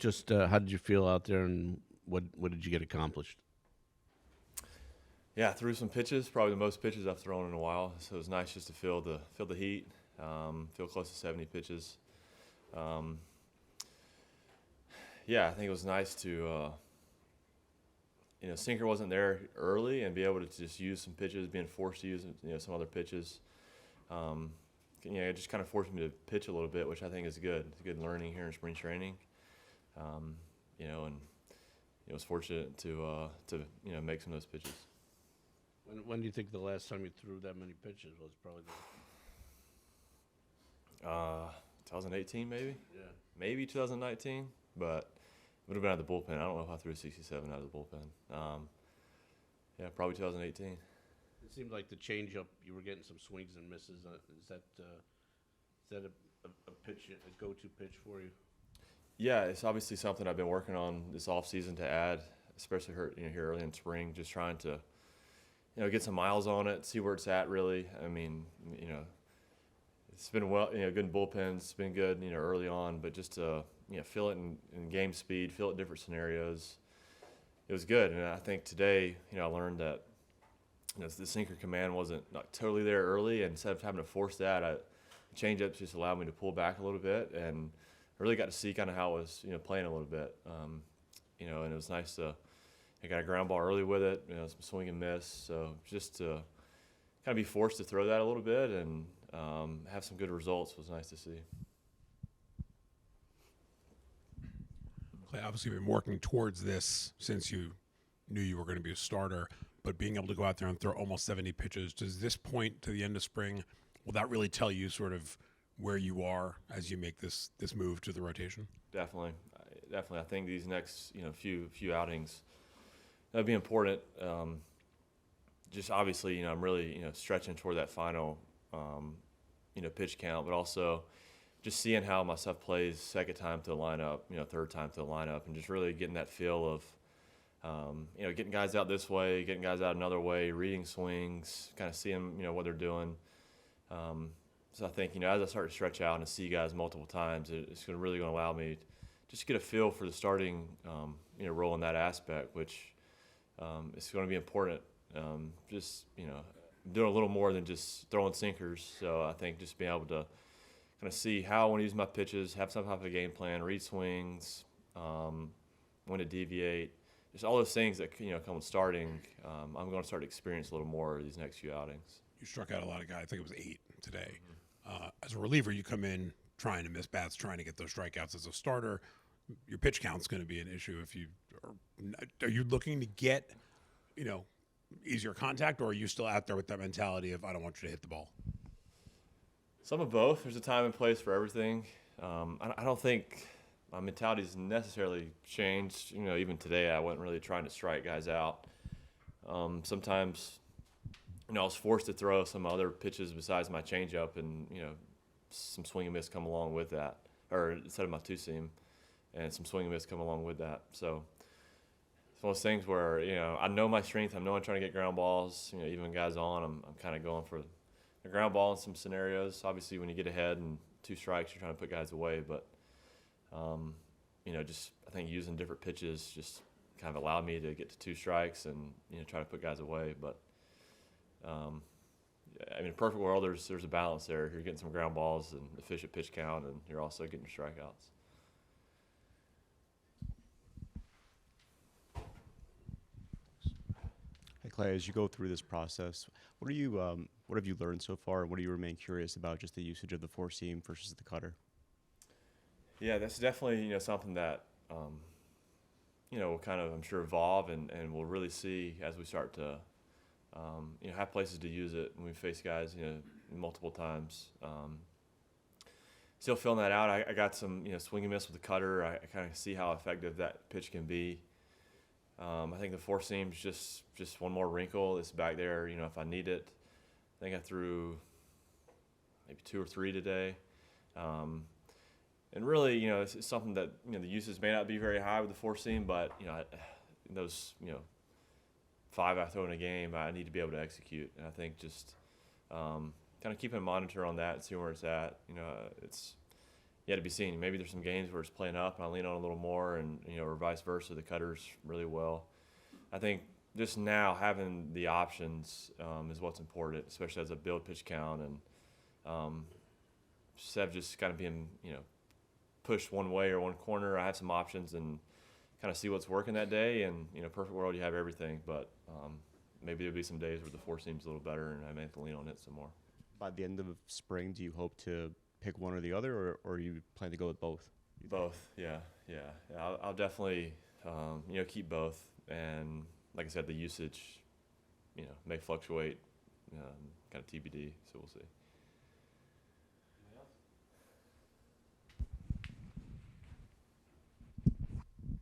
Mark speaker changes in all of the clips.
Speaker 1: Just how did you feel out there, and what did you get accomplished?
Speaker 2: Yeah, threw some pitches, probably the most pitches I've thrown in a while. So it was nice just to feel the heat, feel close to 70 pitches. Um, yeah, I think it was nice to, sinker wasn't there early and be able to just use some pitches, being forced to use some other pitches. It just kind of forced me to pitch a little bit, which I think is good. It's good learning here in spring training. And was fortunate to make some of those pitches.
Speaker 1: When do you think the last time you threw that many pitches was? Probably
Speaker 2: 2018 maybe?
Speaker 1: Yeah.
Speaker 2: Maybe 2019, but it would have been out of the bullpen. I don't know if I threw 67 out of the bullpen. Probably 2018.
Speaker 1: It seemed like the changeup, you were getting some swings and misses. Is that a pitch, a go-to pitch for you?
Speaker 2: Yeah, it's obviously something I've been working on this off season to add, especially here early in spring, just trying to get some miles on it, see where it's at really. I mean, it's been good in bullpens, it's been good, early on, but just to, feel it in game speed, feel it in different scenarios, it was good. And I think today, I learned that, the sinker command wasn't not totally there early, and instead of having to force that, the changeups just allowed me to pull back a little bit, and I really got to see kind of how it was, playing a little bit, and it was nice to. I got a ground ball early with it, some swing and miss. So just to kind of be forced to throw that a little bit and have some good results was nice to see.
Speaker 3: Clay, obviously you've been working towards this since you knew you were going to be a starter, but being able to go out there and throw almost 70 pitches, does this point to the end of spring, will that really tell you sort of where you are as you make this move to the rotation?
Speaker 2: Definitely. I think these next few outings, that'd be important. Just obviously, I'm really stretching toward that final, pitch count, but also just seeing how my stuff plays second time to the lineup, third time to the lineup, and just really getting that feel of, getting guys out this way, getting guys out another way, reading swings, kind of seeing what they're doing. So I think as I start to stretch out and see guys multiple times, it's really going to allow me to just get a feel for the starting, role in that aspect, which. It's going to be important. Just doing a little more than just throwing sinkers. So I think just being able to kind of see how I want to use my pitches, have some type of game plan, read swings, when to deviate, just all those things that come with starting. I'm going to start to experience a little more these next few outings.
Speaker 3: You struck out a lot of guys. I think it was 8 today. As a reliever, you come in trying to miss bats, trying to get those strikeouts. As a starter, your pitch count's going to be an issue. If you are you looking to get, easier contact, or are you still out there with that mentality of I don't want you to hit the ball?
Speaker 2: Some of both. There's a time and place for everything. I don't think my mentality has necessarily changed. Even today, I wasn't really trying to strike guys out. Sometimes, I was forced to throw some other pitches besides my changeup, and some swing and miss come along with that, or instead of my two seam. And some swing and miss come along with that. So it's one of those things where, I know my strength. I know I'm trying to get ground balls. Even when guys on, I'm kind of going for the ground ball in some scenarios. Obviously, when you get ahead and 2 strikes, you're trying to put guys away. But, just I think using different pitches just kind of allowed me to get to 2 strikes and, try to put guys away. But, in a perfect world, there's a balance there. You're getting some ground balls and efficient pitch count, and you're also getting your strikeouts.
Speaker 4: Clay, as you go through this process, what have you learned so far? What do you remain curious about, just the usage of the 4-seam versus the cutter?
Speaker 2: Yeah, that's definitely something that will kind of, I'm sure, evolve and we'll really see as we start to have places to use it when we face guys multiple times. Still filling that out. I got some swing and miss with the cutter. I kind of see how effective that pitch can be. I think the 4-seam's just one more wrinkle. It's back there, if I need it. I think I threw maybe 2 or 3 today. And really, it's something that, the uses may not be very high with the 4-seam, but, those, 5 I throw in a game, I need to be able to execute. And I think just kind of keeping a monitor on that and see where it's at. It's, yet to be seen. Maybe there's some games where it's playing up and I lean on a little more, and or vice versa. The cutter's really well. I think just now having the options is what's important, especially as a build pitch count, and instead of just kind of being pushed one way or one corner, I have some options and kind of see what's working that day. And perfect world, you have everything, but maybe there'll be some days where the four seam's a little better, and I may have to lean on it some more.
Speaker 4: By the end of spring, do you hope to pick one or the other, or you plan to go with both?
Speaker 2: Both, yeah. I'll definitely, keep both. And like I said, the usage, may fluctuate, kind of TBD. So we'll see.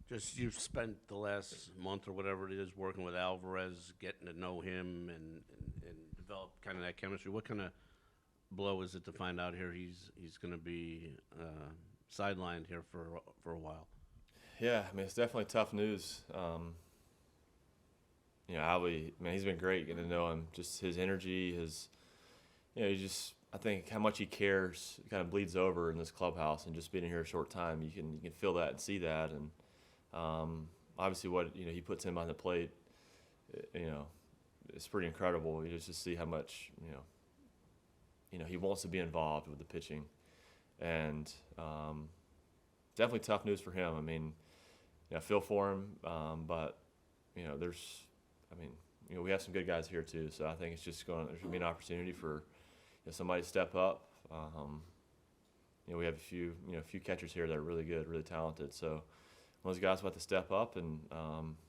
Speaker 1: Just you've spent the last month or whatever it is working with Alvarez, getting to know him and develop kind of that chemistry. What kind of blow is it to find out here he's going to be sidelined here for a while?
Speaker 2: Yeah, I mean, it's definitely tough news. Albie, man, he's been great getting to know him. Just his energy, I think how much he cares kind of bleeds over in this clubhouse, and just being here a short time, you can feel that and see that. And obviously what he puts in on the plate, it's pretty incredible. You just see how much he wants to be involved with the pitching, and definitely tough news for him. I mean, I feel for him, but we have some good guys here too. So I think there's going to be an opportunity for somebody to step up. We have a few catchers here that are really good, really talented. So one of those guys will have to step up, and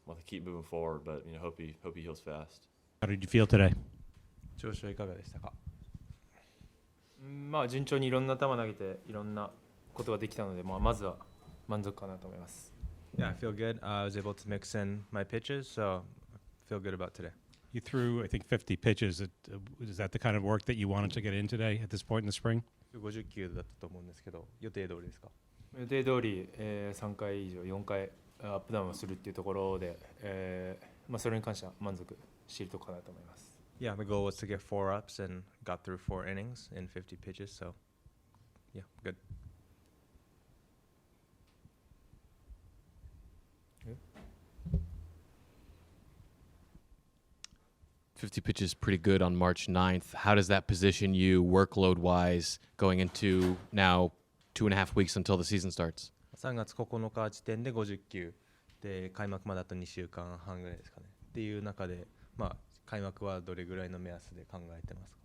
Speaker 2: we'll have to keep moving forward. But hope he heals fast.
Speaker 5: How did you feel today?
Speaker 6: 調子はいかがでしたか？まあ順調にいろんな球投げていろんなことができたので、まずは満足かなと思います。Yeah, I feel good. I was able to mix in my pitches, so I feel good about today.
Speaker 5: You threw, I think, 50 pitches. Is that the kind of work that you wanted to get in today at this point in the spring?
Speaker 6: 50球だったと思うんですけど、予定通りですか？予定通り、3回以上4回アップダウンをするっていうところで、それに関しては満足しているところかなと思います。Yeah, the goal was to get 4 ups and got through 4 innings in 50 pitches, so yeah, good.
Speaker 7: 50 pitches pretty good on March 9th. How does that position you workload-wise going into now 2.5 weeks until the season starts?
Speaker 6: 3月9日時点で50球で開幕まであと2週間半ぐらいですかね。っていう中で、開幕はどれぐらいの目安で考えてますか？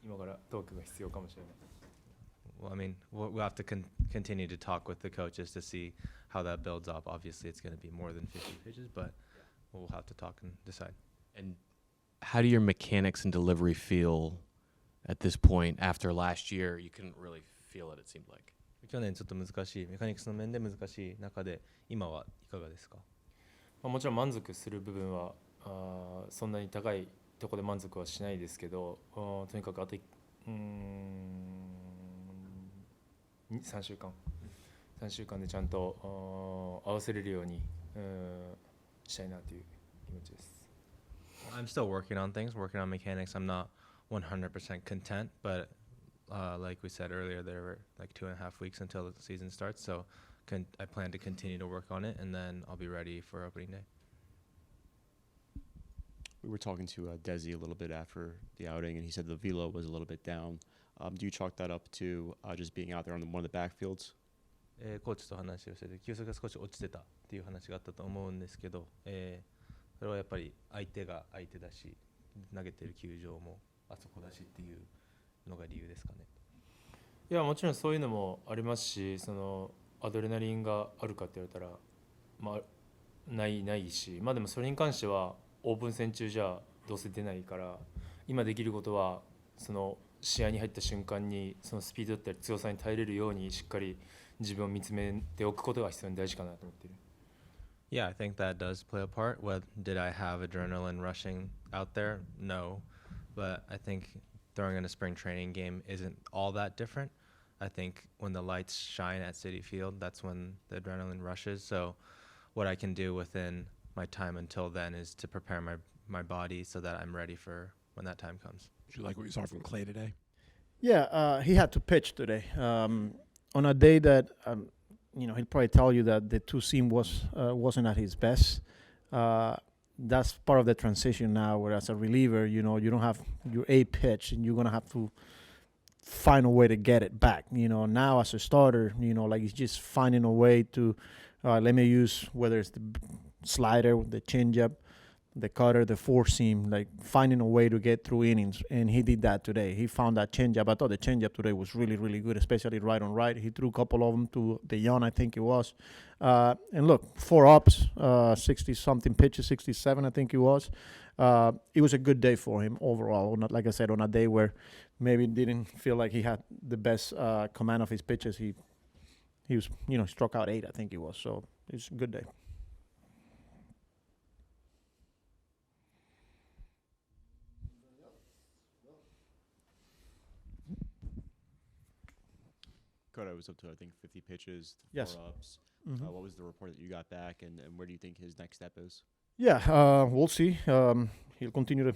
Speaker 6: 今からトークが必要かもしれない。Well, I mean, we'll have to continue to talk with the coaches to see how that builds up. Obviously, it's going to be more than 50 pitches, but we'll have to talk and decide.
Speaker 7: And how do your mechanics and delivery feel at this point after last year? You couldn't really feel it seemed like.
Speaker 6: 去年ちょっと難しい、メカニクスの面で難しい中で、今はいかがですか？もちろん満足する部分はそんなに高いところで満足はしないですけど、とにかくあと3週間でちゃんと合わせれるようにしたいなという気持ちです。I'm still working on things, working on mechanics. I'm not 100% content, but like we said earlier, there were like 2.5 weeks until the season starts, so I plan to continue to work on it, and then I'll be ready for opening day.
Speaker 4: We were talking to Desi a little bit after the outing, and he said the velo was a little bit down. Do you chalk that up to just being out there on one of the backfields?
Speaker 6: コーチと話をしてて、球速が少し落ちてたっていう話があったと思うんですけど、それはやっぱり相手が相手だし、投げてる球場もあそこだしっていうのが理由ですかね。いや、もちろんそういうのもありますし、そのアドレナリンがあるかって言われたら、ないし、でもそれに関してはオープン戦中じゃどうせ出ないから、今できることはその試合に入った瞬間にそのスピードだったり強さに耐えれるようにしっかり自分を見つめておくことが必要に大事かなと思っている。Yeah, I think that does play a part. Did I have adrenaline rushing out there? No, but I think throwing in a spring training game isn't all that different. I think when the lights shine at Citi Field, that's when the adrenaline rushes. So what I can do within my time until then is to prepare my body so that I'm ready for when that time comes.
Speaker 3: Did you like what you saw from Clay today?
Speaker 8: Yeah, he had to pitch today on a day that he'll probably tell you that the two seam wasn't at his best. That's part of the transition now, where as a reliever, you don't have your A pitch, and you're gonna have to find a way to get it back. Now as a starter, like he's just finding a way to let me use whether it's the slider, the changeup, the cutter, the four seam, like finding a way to get through innings, and he did that today. He found that changeup. I thought the changeup today was really, really good, especially right on right. He threw a couple of them to the Young, I think it was. And look, 4 ups, 60-something pitches, 67, I think it was. It was a good day for him overall. Like I said, on a day where maybe didn't feel like he had the best command of his pitches, he was, struck out 8, I think it was. So it's a good day.
Speaker 4: Kodai was up to, I think, 50 pitches, 4
Speaker 8: Yes.
Speaker 4: ups.
Speaker 8: Mhm.
Speaker 4: What was the report that you got back, and where do you think his next step is?
Speaker 8: Yeah, we'll see. He'll continue to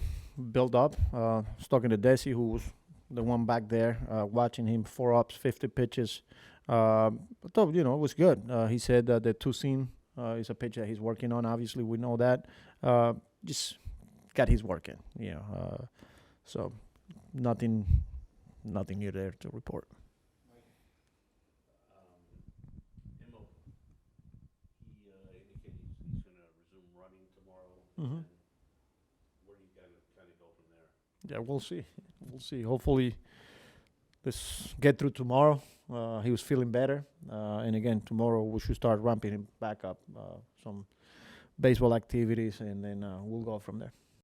Speaker 8: build up. I was talking to Desi, who was the one back there, watching him 4 ups, 50 pitches. I thought, it was good. He said that the 2-seam is a pitch that he's working on. Obviously, we know that. Just got his work in, so nothing new there to report.
Speaker 1: Emmo, he indicated he's going to resume running tomorrow.
Speaker 8: Mhm.
Speaker 1: And where do you kind of go from there?
Speaker 8: Yeah, we'll see. We'll see. Hopefully, let's get through tomorrow. He was feeling better. And again, tomorrow we should start ramping him back up. Some baseball activities, and then we'll go from there.